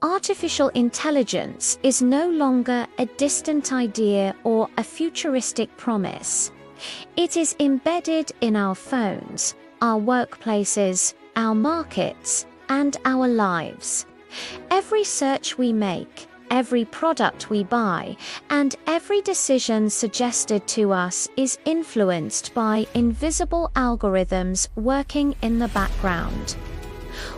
Artificial intelligence is no longer a distant idea or a futuristic promise. It is embedded in our phones, our workplaces, our markets, and our lives. Every search we make, every product we buy, and every decision suggested to us is influenced by invisible algorithms working in the background.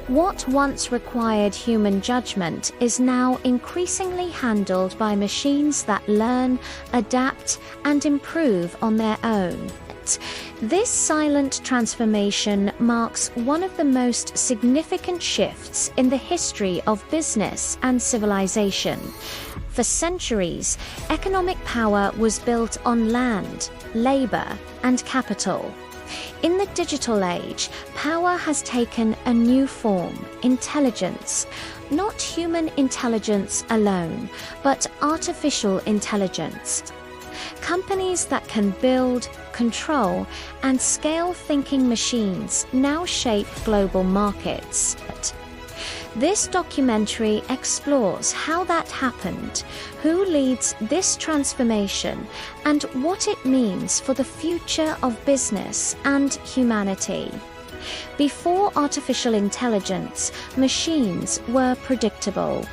What once required human judgment is now increasingly handled by machines that learn, adapt, and improve on their own. This silent transformation marks one of the most significant shifts in the history of business and civilization. For centuries, economic power was built on land, labor, and capital. In the digital age, power has taken a new form: intelligence. Not human intelligence alone, but artificial intelligence. Companies that can build, control, and scale thinking machines now shape global markets. This documentary explores how that happened, who leads this transformation, and what it means for the future of business and humanity. Before artificial intelligence, machines were predictable.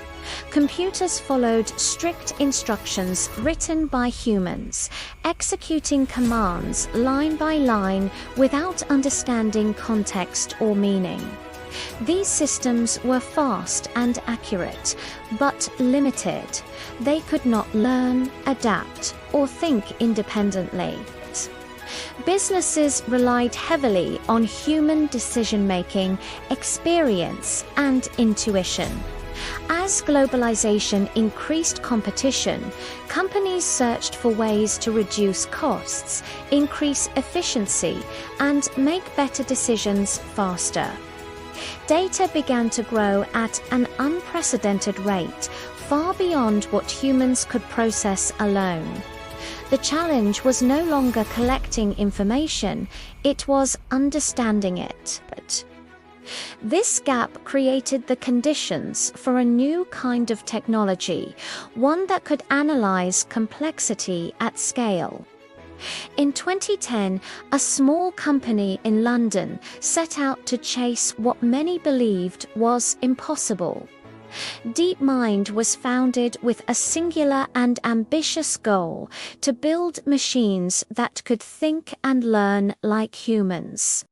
Computers followed strict instructions written by humans, executing commands line by line without understanding context or meaning. These systems were fast and accurate, but limited. They could not learn, adapt, or think independently. Businesses relied heavily on human decision-making, experience, and intuition. As globalization increased competition, companies searched for ways to reduce costs, increase efficiency, and make better decisions faster. Data began to grow at an unprecedented rate, far beyond what humans could process alone. The challenge was no longer collecting information, it was understanding it. This gap created the conditions for a new kind of technology, one that could analyze complexity at scale. In 2010, a small company in London set out to chase what many believed was impossible. DeepMind was founded with a singular and ambitious goal: to build machines that could think and learn like humans.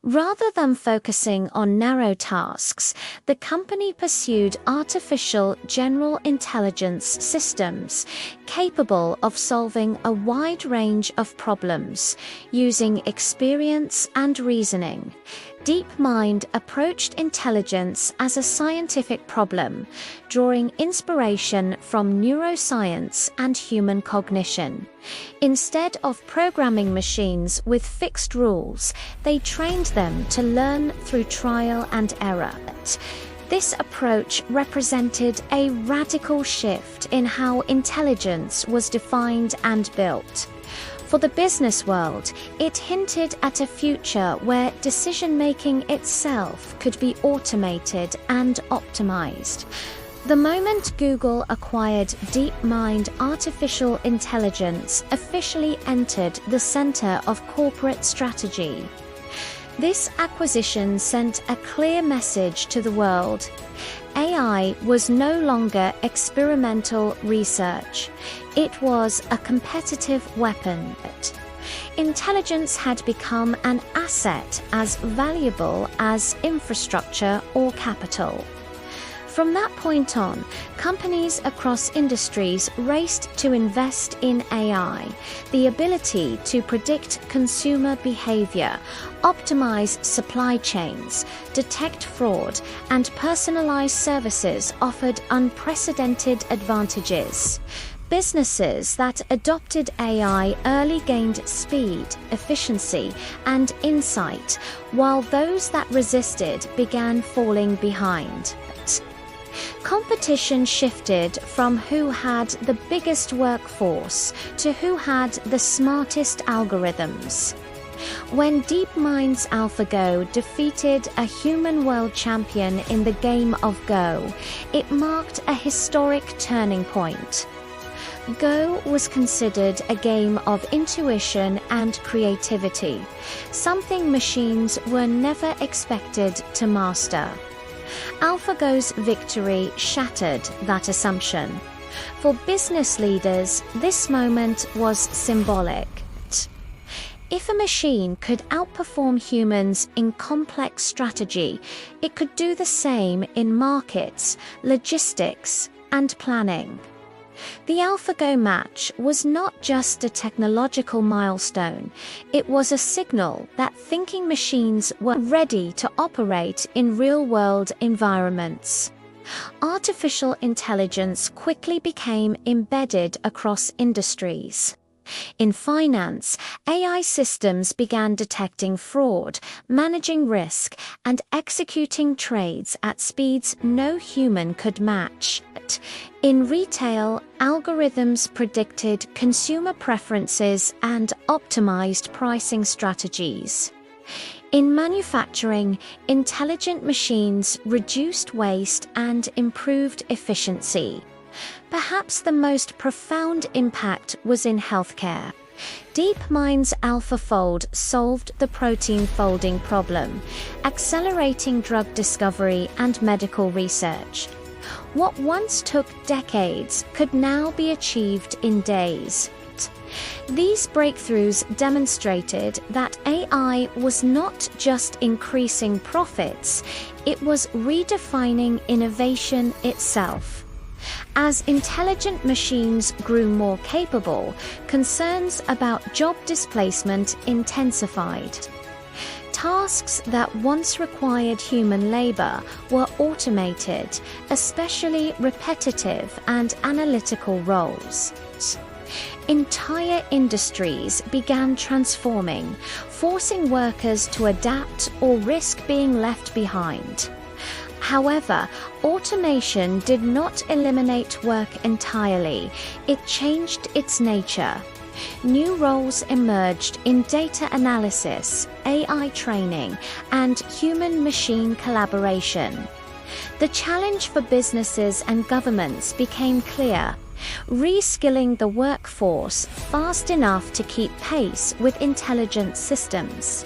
Rather than focusing on narrow tasks, the company pursued artificial general intelligence systems capable of solving a wide range of problems, using experience and reasoning. DeepMind approached intelligence as a scientific problem, drawing inspiration from neuroscience and human cognition. Instead of programming machines with fixed rules, they trained them to learn through trial and error. This approach represented a radical shift in how intelligence was defined and built. For the business world, it hinted at a future where decision-making itself could be automated and optimized. The moment Google acquired DeepMind, artificial intelligence officially entered the center of corporate strategy. This acquisition sent a clear message to the world. AI was no longer experimental research. It was a competitive weapon. Intelligence had become an asset as valuable as infrastructure or capital. From that point on, companies across industries raced to invest in AI. The ability to predict consumer behavior, optimize supply chains, detect fraud, and personalize services offered unprecedented advantages. Businesses that adopted AI early gained speed, efficiency, and insight, while those that resisted began falling behind. Competition shifted from who had the biggest workforce to who had the smartest algorithms. When DeepMind's AlphaGo defeated a human world champion in the game of Go, it marked a historic turning point. Go was considered a game of intuition and creativity, something machines were never expected to master. AlphaGo's victory shattered that assumption. For business leaders, this moment was symbolic. If a machine could outperform humans in complex strategy, it could do the same in markets, logistics, and planning. The AlphaGo match was not just a technological milestone, it was a signal that thinking machines were ready to operate in real-world environments. Artificial intelligence quickly became embedded across industries. In finance, AI systems began detecting fraud, managing risk, and executing trades at speeds no human could match. In retail, algorithms predicted consumer preferences and optimized pricing strategies. In manufacturing, intelligent machines reduced waste and improved efficiency. Perhaps the most profound impact was in healthcare. DeepMind's AlphaFold solved the protein folding problem, accelerating drug discovery and medical research. What once took decades could now be achieved in days. These breakthroughs demonstrated that AI was not just increasing profits, it was redefining innovation itself. As intelligent machines grew more capable, concerns about job displacement intensified. Tasks that once required human labor were automated, especially repetitive and analytical roles. Entire industries began transforming, forcing workers to adapt or risk being left behind. However, automation did not eliminate work entirely, it changed its nature. New roles emerged in data analysis, AI training, and human-machine collaboration. The challenge for businesses and governments became clear: reskilling the workforce fast enough to keep pace with intelligent systems.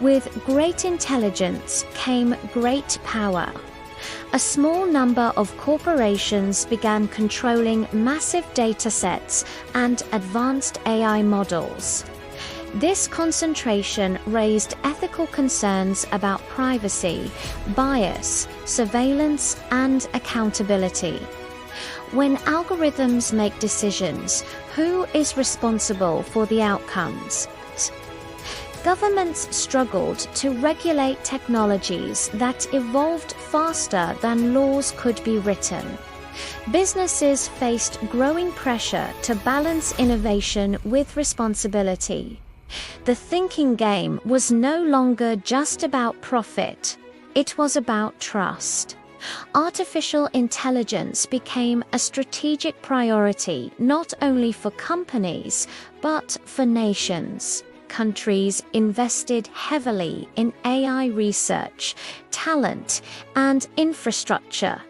With great intelligence came great power. A small number of corporations began controlling massive data sets and advanced AI models. This concentration raised ethical concerns about privacy, bias, surveillance, and accountability. When algorithms make decisions, who is responsible for the outcomes? Governments struggled to regulate technologies that evolved faster than laws could be written. Businesses faced growing pressure to balance innovation with responsibility. The thinking game was no longer just about profit, it was about trust. Artificial intelligence became a strategic priority not only for companies, but for nations. Countries invested heavily in AI research, talent, and infrastructure,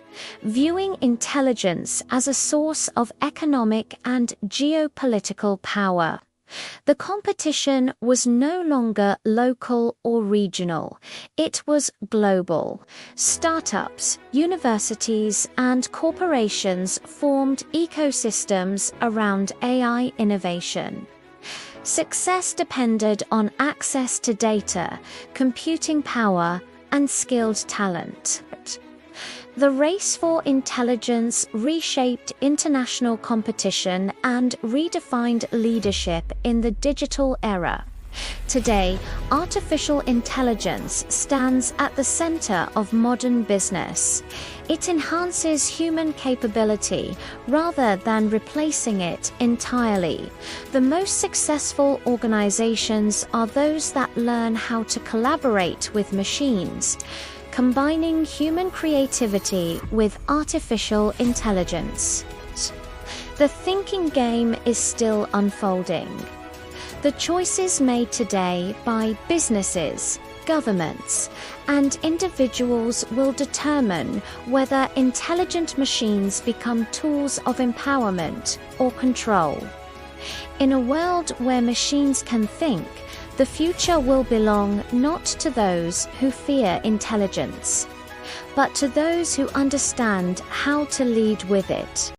viewing intelligence as a source of economic and geopolitical power. The competition was no longer local or regional, it was global. Startups, universities, and corporations formed ecosystems around AI innovation. Success depended on access to data, computing power, and skilled talent. The race for intelligence reshaped international competition and redefined leadership in the digital era. Today, artificial intelligence stands at the center of modern business. It enhances human capability rather than replacing it entirely. The most successful organizations are those that learn how to collaborate with machines, combining human creativity with artificial intelligence. The thinking game is still unfolding. The choices made today by businesses, governments, and individuals will determine whether intelligent machines become tools of empowerment or control. In a world where machines can think, the future will belong not to those who fear intelligence, but to those who understand how to lead with it.